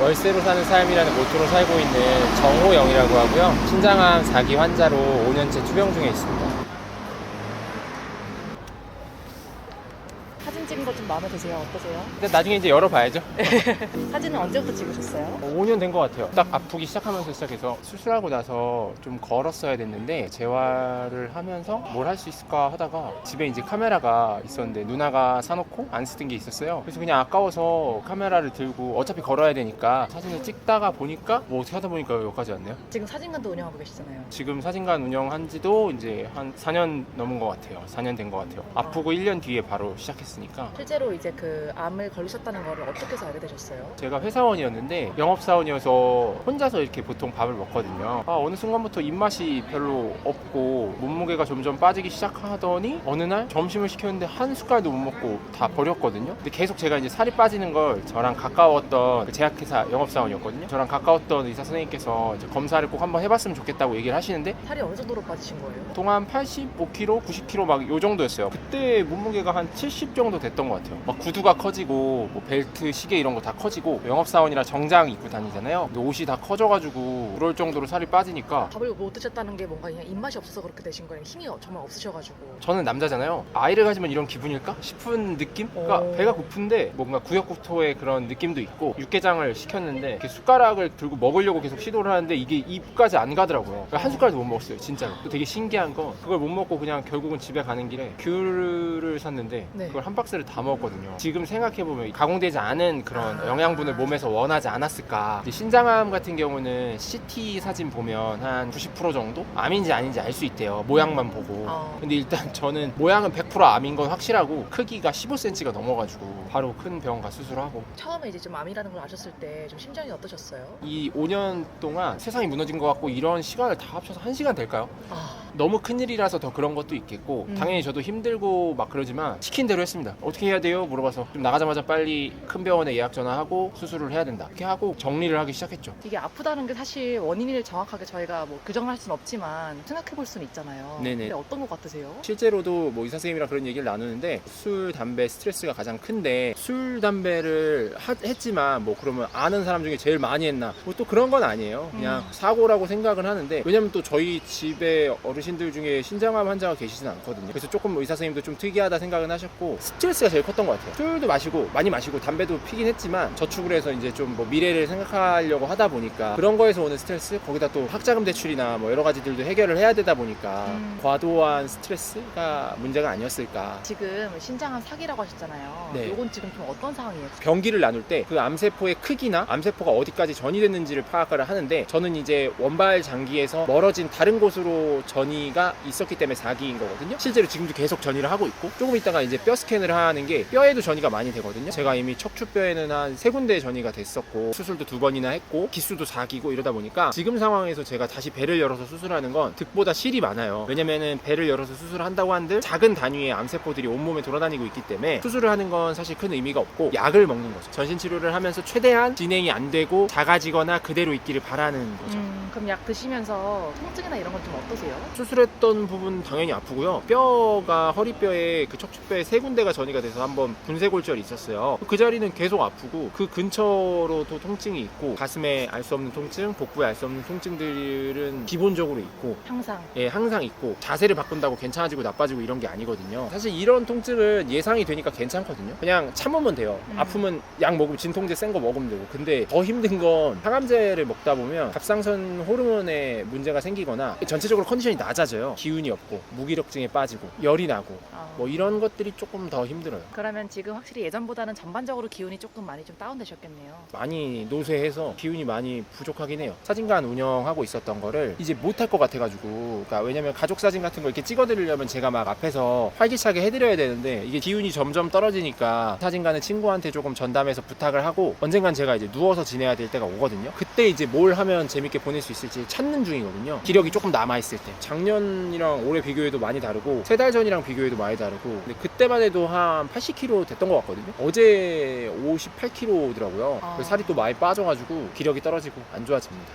월세로 사는 삶이라는 모토로 살고 있는 정호영이라고 하고요. 신장암 4기 환자로 5년째 투병 중에 있습니다. 사진 찍은 거 좀 마음에 드세요? 어떠세요? 근데 나중에 이제 열어봐야죠. 사진은 언제부터 찍으셨어요? 5년 된 것 같아요. 딱 아프기 시작하면서 시작해서 수술하고 나서 좀 걸었어야 됐는데 재활을 하면서 뭘 할 수 있을까 하다가 집에 이제 카메라가 있었는데 누나가 사놓고 안 쓰던 게 있었어요. 그래서 그냥 아까워서 카메라를 들고 어차피 걸어야 되니까 사진을 찍다가 보니까 뭐 어떻게 하다 보니까 여기까지 왔네요. 지금 사진관도 운영하고 계시잖아요. 지금 사진관 운영한 지도 이제 한 4년 넘은 것 같아요. 4년 된 것 같아요. 아프고 1년 뒤에 바로 시작했으니까. 실제로 이제 그 암을 걸리셨다는 거를 어떻게 해서 알게 되셨어요? 제가 회사원이었는데 영업사원이어서 혼자서 이렇게 보통 밥을 먹거든요. 어느 순간부터 입맛이 별로 없고 몸무게가 점점 빠지기 시작하더니 어느 날 점심을 시켰는데 한 숟갈도 못 먹고 다 버렸거든요. 근데 계속 제가 이제 살이 빠지는 걸 저랑 가까웠던 그 제약회사 영업사원이었거든요. 저랑 가까웠던 의사 선생님께서 이제 검사를 꼭 한번 해봤으면 좋겠다고 얘기를 하시는데 살이 어느 정도로 빠지신 거예요? 동안 85kg, 90kg 막 요 정도였어요. 그때 몸무게가 한 70 정도 됐던 것 같아요. 막 구두가 커지고 뭐 벨트, 시계 이런 거 다 커지고 영업사원이라 정장 입고 다니잖아요. 근데 옷이 다 커져가지고 그럴 정도로 살이 빠지니까 밥을 못 드셨다는 게 뭔가 그냥 입맛이 없어서 그렇게 되신 거예요? 힘이 정말 없으셔가지고. 저는 남자잖아요. 아이를 가지면 이런 기분일까 싶은 느낌? 그러니까 배가 고픈데 뭔가 구역구토의 그런 느낌도 있고 육개장을 시켰는데 이렇게 숟가락을 들고 먹으려고 계속 시도를 하는데 이게 입까지 안 가더라고요. 그러니까 한 숟갈도 못 먹었어요, 진짜로. 또 되게 신기한 건 그걸 못 먹고 그냥 결국은 집에 가는 길에 귤을 샀는데 네. 그걸 한 박스를 다 먹었거든요. 지금 생각해보면 가공되지 않은 그런 영양분을 몸에서 원하지 않았을까. 이제 신장암 같은 경우는 CT 사진 보면 한 90% 정도 암인지 아닌지 알 수 있대요. 모양만 보고. 근데 일단 저는 모양은 100% 암인 건 확실하고 크기가 15cm가 넘어가지고 바로 큰 병원 가 수술하고. 처음에 이제 좀 암이라는 걸 아셨을 때 좀 심정이 어떠셨어요? 이 5년 동안 세상이 무너진 것 같고 이런 시간을 다 합쳐서 1시간 될까요? 너무 큰일이라서 더 그런 것도 있겠고 당연히 저도 힘들고 막 그러지만 시킨 대로 했습니다. 어떻게 해야 돼요? 물어봐서 좀 나가자마자 빨리 큰 병원에 예약 전화하고 수술을 해야 된다 이렇게 하고 정리를 하기 시작했죠. 이게 아프다는 게 사실 원인을 정확하게 저희가 뭐 규정할 수는 없지만 생각해 볼 수는 있잖아요. 네네. 근데 어떤 것 같으세요? 실제로도 뭐 의사 선생님이랑 그런 얘기를 나누는데 술, 담배, 스트레스가 가장 큰데 술, 담배를 했지만 뭐 그러면 아는 사람 중에 제일 많이 했나 뭐 또 그런 건 아니에요. 그냥 사고라고 생각은 하는데 왜냐면 또 저희 집에 어르신들 중에 신장암 환자가 계시진 않거든요. 그래서 조금 의사 선생님도 좀 특이하다 생각은 하셨고 스트레스가 제일 컸던 것 같아요. 술도 마시고 많이 마시고 담배도 피긴 했지만 저축을 해서 이제 좀 뭐 미래를 생각하려고 하다 보니까 그런 거에서 오는 스트레스 거기다 또 학자금 대출이나 뭐 여러 가지들도 해결을 해야 되다 보니까 과도한 스트레스가 문제가 아니었을까. 지금 신장암 사기라고 하셨잖아요. 네. 이건 지금 좀 어떤 상황이에요? 병기를 나눌 때 그 암세포의 크기나 암세포가 어디까지 전이됐는지를 파악을 하는데 저는 이제 원발 장기에서 멀어진 다른 곳으로 전이가 있었기 때문에 4기인 거거든요. 실제로 지금도 계속 전이를 하고 있고 조금 있다가 이제 뼈 스캔을 하는 게 뼈에도 전이가 많이 되거든요. 제가 이미 척추뼈에는 한 3군데 전이가 됐었고 수술도 2번이나 했고 기수도 4기고 이러다 보니까 지금 상황에서 제가 다시 배를 열어서 수술하는 건 득보다 실이 많아요. 왜냐면은 배를 열어서 수술을 한다고 한들 작은 단위의 암세포들이 온몸에 돌아다니고 있기 때문에 수술을 하는 건 사실 큰 의미가 없고 약을 먹는 거죠. 전신 치료를 하면서 최대한 진행이 안 되고 작아지거나 그대로 있기를 바라는 거죠. 그럼 약 드시면서 통증이나 이런 건 좀 어떠세요? 수술했던 부분 당연히 아프고요. 뼈가 허리뼈에 그 척추뼈에 3군데가 전이가 돼서 한번 분쇄골절이 있었어요. 그 자리는 계속 아프고 그 근처로도 통증이 있고 가슴에 알 수 없는 통증, 복부에 알 수 없는 통증들은 기본적으로 있고 항상 있고 자세를 바꾼다고 괜찮아지고 나빠지고 이런 게 아니거든요. 사실 이런 통증은 예상이 되니까 괜찮거든요. 그냥 참으면 돼요. 아프면 약 먹으면 진통제 센 거 먹으면 되고. 근데 더 힘든 건 항암제를 먹다 보면 갑상선 호르몬에 문제가 생기거나 전체적으로 컨디션이 낮아져요. 기운이 없고 무기력증에 빠지고 열이 나고 뭐 이런 것들이 조금 더 힘들어요. 그러면 지금 확실히 예전보다는 전반적으로 기운이 조금 많이 좀 다운되셨겠네요. 많이 노쇠해서 기운이 많이 부족하긴 해요. 사진관 운영하고 있었던 거를 이제 못할 것 같아가지고, 그러니까 왜냐면 가족 사진 같은 거 이렇게 찍어드리려면 제가 막 앞에서 활기차게 해드려야 되는데 이게 기운이 점점 떨어지니까 사진관을 친구한테 조금 전담해서 부탁을 하고 언젠간 제가 이제 누워서 지내야 될 때가 오거든요. 그때 이제 뭘 하면 재밌게 보낼 수 있을지 찾는 중이거든요. 기력이 조금 남아있을 때. 작년이랑 올해 비교해도 많이 다르고 3달 전이랑 비교해도 많이 다르고, 근데 그때만 해도 한 80kg 됐던 것 같거든요. 어제 58kg더라고요. 살이 또 많이 빠져가지고 기력이 떨어지고 안 좋아집니다.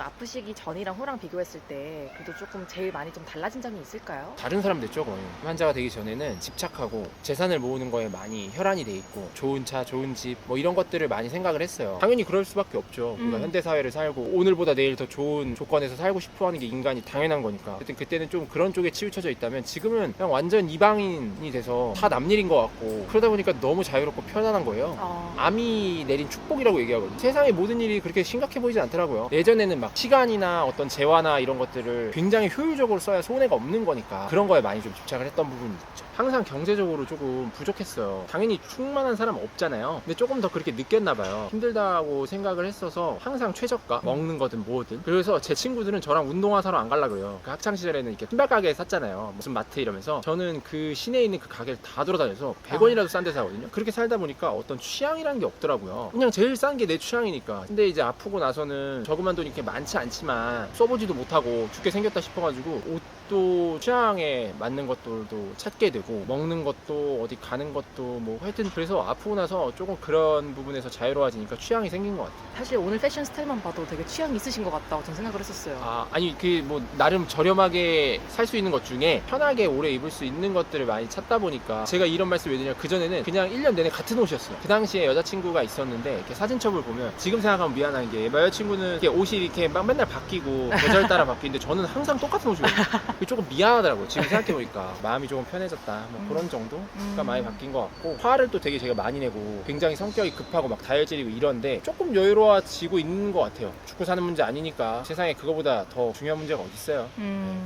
아프시기 전이랑 후랑 비교했을 때 그래도 조금 제일 많이 좀 달라진 점이 있을까요? 다른 사람 됐죠 거의. 환자가 되기 전에는 집착하고 재산을 모으는 거에 많이 혈안이 돼 있고 좋은 차 좋은 집 뭐 이런 것들을 많이 생각을 했어요. 당연히 그럴 수밖에 없죠. 우리가 현대사회를 살고 오늘보다 내일 더 좋은 조건에서 살고 싶어 하는 게 인간이 당연한 거니까. 하여튼 그때는 좀 그런 쪽에 치우쳐져 있다면 지금은 그냥 완전 이방인이 돼서 다 남일인 것 같고 그러다 보니까 너무 자유롭고 편안한 거예요. 암이 내린 축복이라고 얘기하거든요. 세상의 모든 일이 그렇게 심각해 보이지 않더라고요. 예전에는 막 시간이나 어떤 재화나 이런 것들을 굉장히 효율적으로 써야 손해가 없는 거니까 그런 거에 많이 좀 집착을 했던 부분이 있죠. 항상 경제적으로 조금 부족했어요. 당연히 충만한 사람 없잖아요. 근데 조금 더 그렇게 느꼈나 봐요. 힘들다고 생각을 했어서 항상 최저가 먹는 거든 뭐든. 그래서 제 친구들은 저랑 운동화 사러 안 갈라 그래요. 그 학창 시절에는 이렇게 신발 가게에 샀잖아요. 무슨 마트 이러면서 저는 그 시내에 있는 그 가게를 다 돌아다녀서 100원이라도 싼 데 사거든요. 그렇게 살다 보니까 어떤 취향이라는 게 없더라고요. 그냥 제일 싼 게 내 취향이니까. 근데 이제 아프고 나서는 저금한 돈이 이렇게 많지 않지만 써보지도 못하고 죽게 생겼다 싶어가지고 옷도 취향에 맞는 것들도 찾게 되고 먹는 것도 어디 가는 것도 뭐 하여튼 그래서 아프고 나서 조금 그런 부분에서 자유로워지니까 취향이 생긴 것 같아요. 사실 오늘 패션 스타일만 봐도 되게 취향이 있으신 것 같다고 저는 생각을 했었어요. 아니 그 뭐 나름 저렴하게 살 수 있는 것 중에 편하게 오래 입을 수 있는 것들을 많이 찾다 보니까 제가 이런 말씀 왜 드냐면 그전에는 그냥 1년 내내 같은 옷이었어요. 그 당시에 여자친구가 있었는데 이렇게 사진첩을 보면 지금 생각하면 미안한 게 여자친구는 이렇게 옷이 이렇게 막 맨날 바뀌고 계절 따라 바뀌는데 저는 항상 똑같은 옷이거든요. 그게 조금 미안하더라고요. 지금 생각해보니까 마음이 조금 편해졌다 뭐 그런 정도가 많이 바뀐 것 같고 화를 또 되게 제가 많이 내고 굉장히 성격이 급하고 막 다혈질이고 이런데 조금 여유로워지고 있는 것 같아요. 죽고 사는 문제 아니니까 세상에 그거보다 더 중요한 문제가 어디 있어요.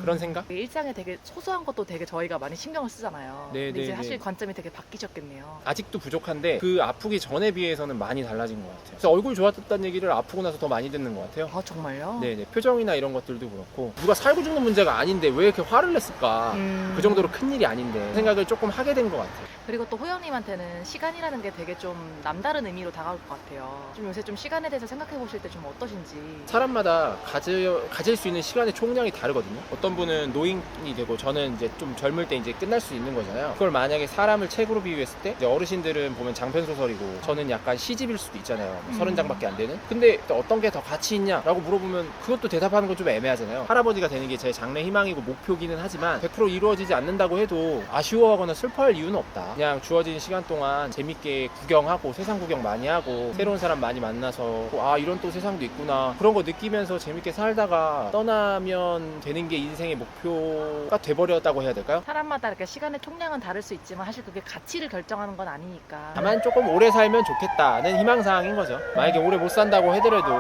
그런 생각? 일상에 되게 소소한 것도 되게 저희가 많이 신경을 쓰잖아요. 네, 근데 이제 네, 사실 네. 관점이 되게 바뀌셨겠네요. 아직도 부족한데 그 아프기 전에 비해서는 많이 달라진 것 같아요. 그래서 얼굴 좋아졌다는 얘기를 아프고 나서 더 많이 듣는 것 같아요. 아 정말요? 네네, 표정이나 이런 것들도 그렇고 누가 살고 죽는 문제가 아닌데 왜 이렇게 화를 냈을까. 그 정도로 큰 일이 아닌데 생각을 조금 하게 된 것 같아요. 그리고 또 호영님한테는 시간이라는 게 되게 좀 남다른 의미로 다가올 것 같아요. 좀 요새 좀 시간에 대해서 생각해 보실 때 좀 어떠신지. 사람마다 가질 수 있는 시간의 총량이 다르거든요. 어떤 분은 노인이 되고 저는 이제 좀 젊을 때 이제 끝날 수 있는 거잖아요. 그걸 만약에 사람을 책으로 비유했을 때 이제 어르신들은 보면 장편 소설이고 저는 약간 시집일 수도 있잖아요. 30장밖에 안 되는. 근데 또 어떤 게 더 가치 있냐라고 물어보면 그것도 대답하는 건 좀 애매하잖아요. 할아버지가 되는 게 제 장래 희망이고 목표기는 하지만 100% 이루어지지 않는다고 해도 아쉬워하거나 슬퍼할 이유는 없다. 그냥 주어진 시간 동안 재밌게 구경하고 세상 구경 많이 하고 새로운 사람 많이 만나서 아 이런 또 세상도 있구나 그런 거 느끼면서 재밌게 살다가 떠나면 되는 게 인생의 목표가 돼버렸다고 해야 될까요? 사람마다 이렇게 시간의 총량은 다를 수 있지만 사실 그게 가치를 결정하는 건 아니니까. 다만 조금 오래 살면 좋겠다는 희망사항인 거죠. 만약에 오래 못 산다고 하더라도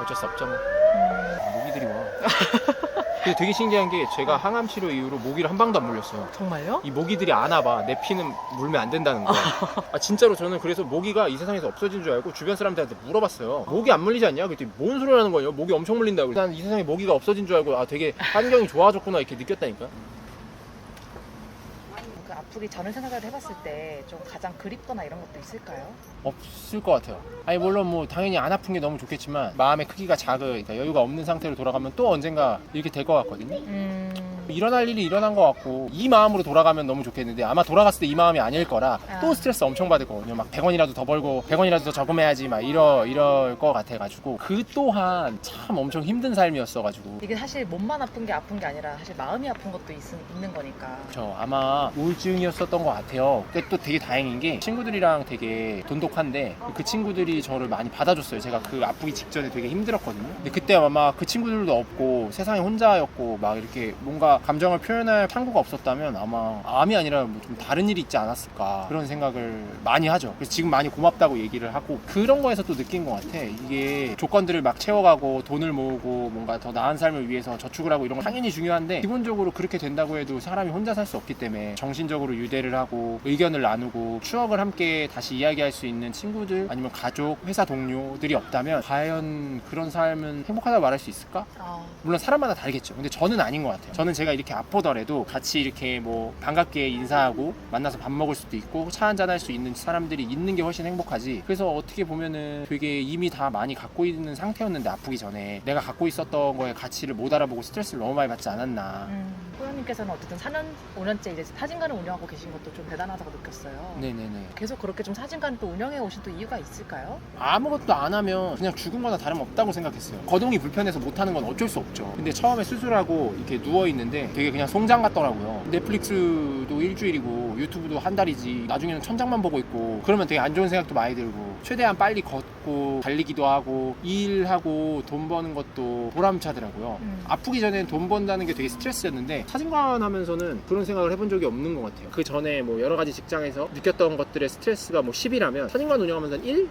어쩔 수 없죠 뭐. 모기들이 와. 근데 되게 신기한 게 제가 항암 치료 이후로 모기를 한 방도 안 물렸어요. 정말요? 이 모기들이 안 와봐. 내 피는 물면 안 된다는 거야. 진짜로 저는 그래서 모기가 이 세상에서 없어진 줄 알고 주변 사람들한테 물어봤어요. 모기 안 물리지 않냐? 그랬더니 뭔 소리 하는 거예요? 모기 엄청 물린다고. 난 이 세상에 모기가 없어진 줄 알고 되게 환경이 좋아졌구나 이렇게 느꼈다니까. 그 아프기 전을 생각을 해봤을 때 좀 가장 그립거나 이런 것도 있을까요? 없을 것 같아요. 아니 물론 뭐 당연히 안 아픈 게 너무 좋겠지만 마음의 크기가 그러니까 여유가 없는 상태로 돌아가면 또 언젠가 이렇게 될 것 같거든요. 일어날 일이 일어난 것 같고 이 마음으로 돌아가면 너무 좋겠는데 아마 돌아갔을 때 이 마음이 아닐 거라 또 스트레스 엄청 받을 거거든요. 막 100원이라도 더 벌고 100원이라도 더 저금해야지 막 이럴 것 같아가지고 그 또한 참 엄청 힘든 삶이었어가지고 이게 사실 몸만 아픈 게 아니라 사실 마음이 아픈 것도 있는 거니까. 그렇죠. 아마 우울증이었었던 것 같아요. 근데 또 되게 다행인 게 친구들이랑 되게 돈독한데 그 친구들이 저를 많이 받아줬어요. 제가 그 아프기 직전에 되게 힘들었거든요. 근데 그때 아마 그 친구들도 없고 세상에 혼자였고 막 이렇게 뭔가 감정을 표현할 창구가 없었다면 아마 암이 아니라 뭐 좀 다른 일이 있지 않았을까 그런 생각을 많이 하죠. 그래서 지금 많이 고맙다고 얘기를 하고 그런 거에서 또 느낀 것 같아. 이게 조건들을 막 채워가고 돈을 모으고 뭔가 더 나은 삶을 위해서 저축을 하고 이런 건 당연히 중요한데 기본적으로 그렇게 된다고 해도 사람이 혼자 살 수 없기 때문에 정신적으로 유대를 하고 의견을 나누고 추억을 함께 다시 이야기할 수 있는 친구들 아니면 가족, 회사 동료들이 없다면 과연 그런 삶은 행복하다고 말할 수 있을까? 물론 사람마다 다르겠죠. 근데 저는 아닌 것 같아요. 저는 제가 제가 이렇게 아프더라도 같이 이렇게 뭐 반갑게 인사하고 만나서 밥 먹을 수도 있고 차 한잔 할 수 있는 사람들이 있는 게 훨씬 행복하지. 그래서 어떻게 보면은 되게 이미 다 많이 갖고 있는 상태였는데 아프기 전에 내가 갖고 있었던 거에 가치를 못 알아보고 스트레스를 너무 많이 받지 않았나. 호연님께서는 어쨌든 4년, 5년째 이제 사진관을 운영하고 계신 것도 좀 대단하다고 느꼈어요. 네네네. 계속 그렇게 좀 사진관을 또 운영해 오신 또 이유가 있을까요? 아무것도 안 하면 그냥 죽은 거나 다름없다고 생각했어요. 거동이 불편해서 못하는 건 어쩔 수 없죠. 근데 처음에 수술하고 이렇게 누워있는데 되게 그냥 송장 같더라고요. 넷플릭스도 일주일이고 유튜브도 한 달이지 나중에는 천장만 보고 있고 그러면 되게 안 좋은 생각도 많이 들고 최대한 빨리 걷고 달리기도 하고 일하고 돈 버는 것도 보람차더라고요. 아프기 전엔 돈 번다는 게 되게 스트레스였는데 사진관 하면서는 그런 생각을 해본 적이 없는 것 같아요. 그 전에 뭐 여러 가지 직장에서 느꼈던 것들의 스트레스가 뭐 10이라면 사진관 운영하면서는 1?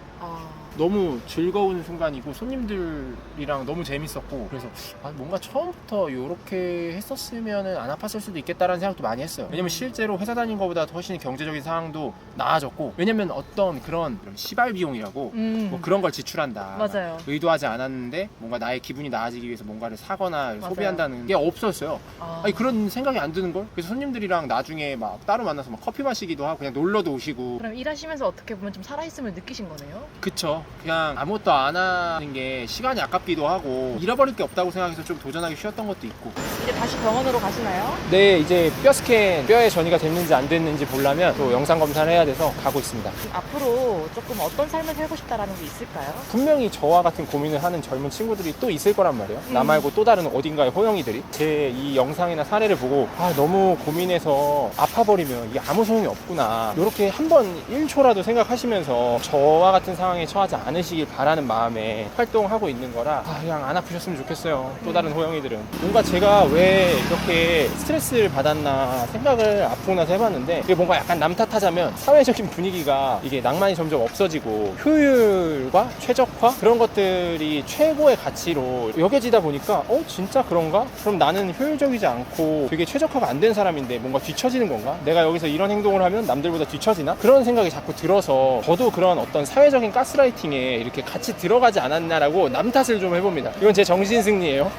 너무 즐거운 순간이고 손님들이랑 너무 재밌었고 그래서 뭔가 처음부터 이렇게 했었으면 안 아팠을 수도 있겠다라는 생각도 많이 했어요. 왜냐면 실제로 회사 다닌 것보다 훨씬 경제적인 상황도 나아졌고 왜냐면 어떤 그런 시발 비용이라고 뭐 그런 걸 지출한다. 맞아요. 의도하지 않았는데 뭔가 나의 기분이 나아지기 위해서 뭔가를 사거나 맞아요. 소비한다는 게 없었어요. 아니 그런 생각이 안 드는 걸. 그래서 손님들이랑 나중에 막 따로 만나서 막 커피 마시기도 하고 그냥 놀러도 오시고. 그럼 일하시면서 어떻게 보면 좀 살아있음을 느끼신 거네요? 그쵸. 그냥 아무것도 안 하는 게 시간이 아깝기도 하고 잃어버릴 게 없다고 생각해서 좀 도전하기 쉬웠던 것도 있고. 이제 다시 병원으로 가시나요? 네, 이제 뼈 스캔, 뼈에 전이가 됐는지 안 됐는지 보려면 또 영상 검사를 해야 돼서 가고 있습니다. 앞으로 조금 어떤 삶을 살고 싶다라는 게 있을까요? 분명히 저와 같은 고민을 하는 젊은 친구들이 또 있을 거란 말이에요. 나 말고 또 다른 어딘가의 호영이들이 제 이 영상이나 사례를 보고 너무 고민해서 아파버리면 이게 아무 소용이 없구나 이렇게 한번 1초라도 생각하시면서 저와 같은 상황에 처하지 않으시길 바라는 마음에 활동하고 있는 거라 그냥 안 아프셨으면 좋겠어요. 또 다른 호영이들은 뭔가 제가 왜 이렇게 스트레스를 받았나 생각을 아프고 나서 해봤는데 이게 뭔가 약간 남 탓하자면 사회적인 분위기가 이게 낭만이 점점 없어지고 효율과 최적화 그런 것들이 최고의 가치로 여겨지다 보니까 진짜 그런가? 그럼 나는 효율적이지 않고 되게 최적화가 안 된 사람인데 뭔가 뒤처지는 건가? 내가 여기서 이런 행동을 하면 남들보다 뒤처지나? 그런 생각이 자꾸 들어서 저도 그런 어떤 사회적인 가스라이팅에 이렇게 같이 들어가지 않았나라고 남 탓을 좀 해봅니다. 이건 제 정신승리예요.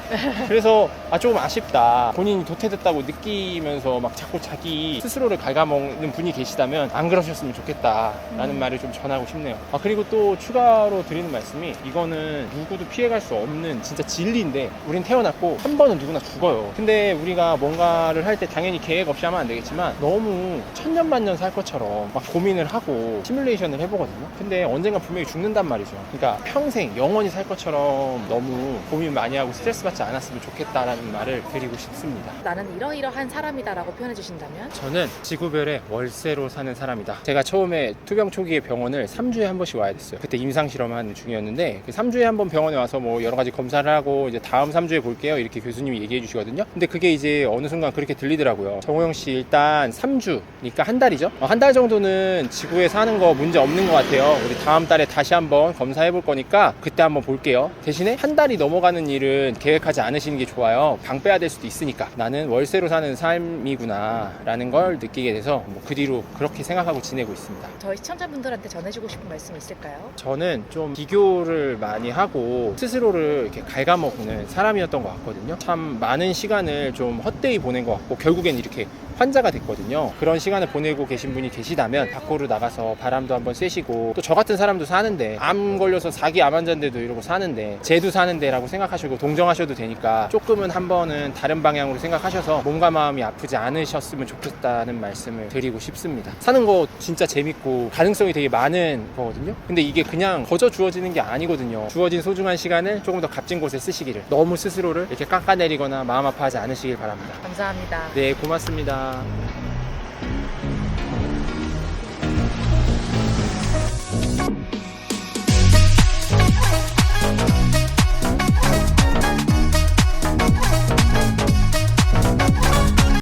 그래서 조금 아쉽다. 본인이 도태됐다고 느끼면서 막 자꾸 자기 스스로를 갉아먹는 분이 계시다면 안 그러셨으면 좋겠다라는 말을 좀 전하고 싶네요. 그리고 또 추가로 드리는 말씀이 이거는 누구도 피해갈 수 없는 진짜 진리인데 우린 태어났고 한 번은 누구나 죽어요. 근데 우리가 뭔가를 할 때 당연히 계획 없이 하면 안 되겠지만 너무 천년만년 살 것처럼 막 고민을 하고 시뮬레이션을 해보거든요. 근데 언젠가 분명히 죽는단 말이죠. 그러니까 평생 영원히 살 것처럼 너무 고민 많이 하고 스트레스 받지 않았으면 좋겠다라는 말을 드리고 싶습니다. 나는 이러이러한 사람이다라고 표현해 주신다면? 저는 지구별에 월세로 사는 사람이다. 제가 처음에 투병 초기에 병원을 3주에 한 번씩 와야 됐어요. 그때 임상실험하는 중이었는데 3주에 한 번 병원에 와서 뭐 여러 가지 검사를 하고 이제 다음 3주에 볼게요 이렇게 교수님이 얘기해 주시거든요. 근데 그게 이제 어느 순간 그렇게 들리더라고요. 정호영 씨 일단 3주니까 한 달이죠. 한 달 정도는 지구에 사는 거 문제 없는 것 같아요. 우리 다음 달에 다시 한번 검사해 볼 거니까 그때 한번 볼게요. 대신에 한 달이 넘어가는 일은 계획하지 않으시는 게 좋아요. 방 빼야 될 수도 있으니까. 나는 월세로 사는 삶이구나 라는 걸 느끼게 돼서 그 뒤로 그렇게 생각하고 지내고 있습니다. 저희 시청자분들한테 전해주고 싶은 말씀 있을까요? 저는 좀 비교를 많이 하고 스스로를 이렇게 갉아먹는 사람이었던 것 같거든요. 참 많은 시간을 좀 헛되이 보낸 것 같고 결국엔 이렇게 환자가 됐거든요. 그런 시간을 보내고 계신 분이 계시다면 밖으로 나가서 바람도 한번 쐬시고 또 저 같은 사람도 사는데 암 걸려서 4기 암 환자인데도 이러고 사는데 쟤도 사는데 라고 생각하시고 동정하셔도 되니까 조금은 한 번은 다른 방향으로 생각하셔서 몸과 마음이 아프지 않으셨으면 좋겠다는 말씀을 드리고 싶습니다. 사는 거 진짜 재밌고 가능성이 되게 많은 거거든요. 근데 이게 그냥 거저 주어지는 게 아니거든요. 주어진 소중한 시간을 조금 더 값진 곳에 쓰시기를 너무 스스로를 이렇게 깎아내리거나 마음 아파하지 않으시길 바랍니다. 감사합니다. 네, 고맙습니다.